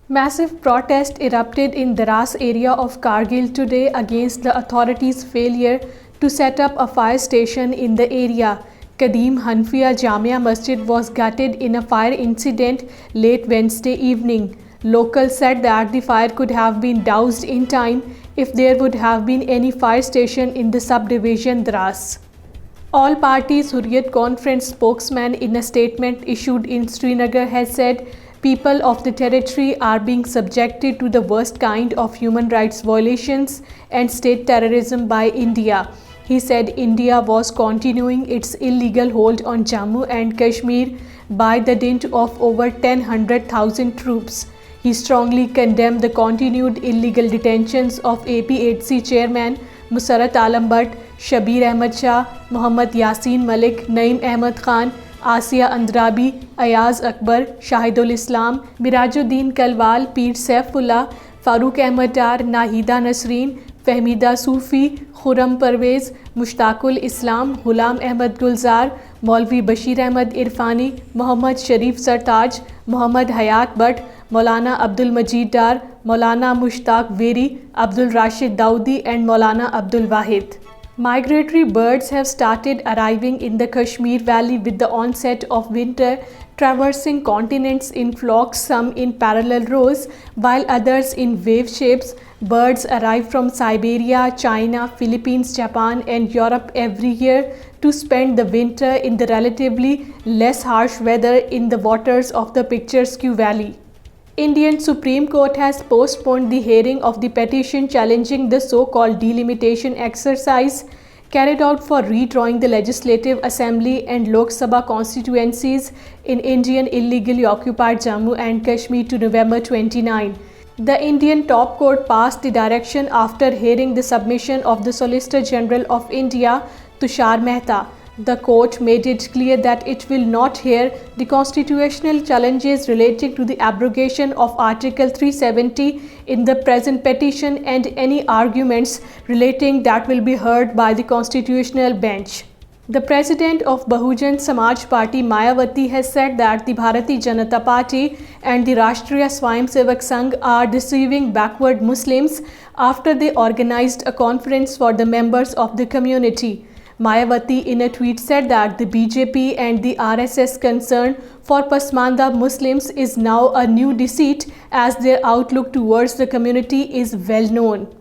Massive protest erupted in Dras area of Kargil today against the authorities' failure to set up a fire station in the area. Qadim Hanfiya Jamia Masjid was gutted in a fire incident late Wednesday evening. Locals said that the fire could have been doused in time if there would have been any fire station in the subdivision Dras. All Parties Hurriyat Conference spokesman in a statement issued in Srinagar has said people of the territory are being subjected to the worst kind of human rights violations and state terrorism by India. He said India was continuing its illegal hold on Jammu and Kashmir by the dint of over 100,000 troops. He strongly condemned the continued illegal detentions of APHC chairman Masarrat Aalam, Shabbir Ahmad Shah, Mohammad Yasin Malik, Nayeem Ahmad Khan, Aasiya Andrabi, Ayaz Akbar, Shahidul Islam, Mirajuddin Kalwal, Peer Saifullah, Farooq Ahmad Dar, Nahida Nasreen, Fahmida Sufi, Khurram Parvez, Mushtaqul Islam, Ghulam Ahmad Gulzar, Maulvi Bashir Ahmad Irfani, Mohammad Sharif Sartaj, Mohammad Hayat Bhatt, Maulana Abdul Majid Dar, Maulana Mushtaq Veri, Abdul Rashid Daudi and Maulana Abdul Wahid. Migratory birds have started arriving in the Kashmir Valley with the onset of winter, traversing continents in flocks, some in parallel rows, while others in wave shapes. Birds arrive from Siberia, China, Philippines, Japan and Europe every year to spend the winter in the relatively less harsh weather in the waters of the picturesque valley. Indian Supreme Court has postponed the hearing of the petition challenging the so-called delimitation exercise carried out for redrawing the Legislative Assembly and Lok Sabha constituencies in Indian illegally occupied Jammu and Kashmir to November 29. The Indian top court passed the direction after hearing the submission of the Solicitor General of India, Tushar Mehta. The court made it clear that it will not hear the constitutional challenges relating to the abrogation of Article 370 in the present petition, and any arguments relating that will be heard by the constitutional bench. The president of Bahujan Samaj Party, Mayawati, has said that the Bharatiya Janata Party and the Rashtriya Swayamsevak Sangh are deceiving backward Muslims after they organized a conference for the members of the community. Mayawati in a tweet said that the BJP and the RSS concern for Pasmanda Muslims is now a new deceit, as their outlook towards the community is well known.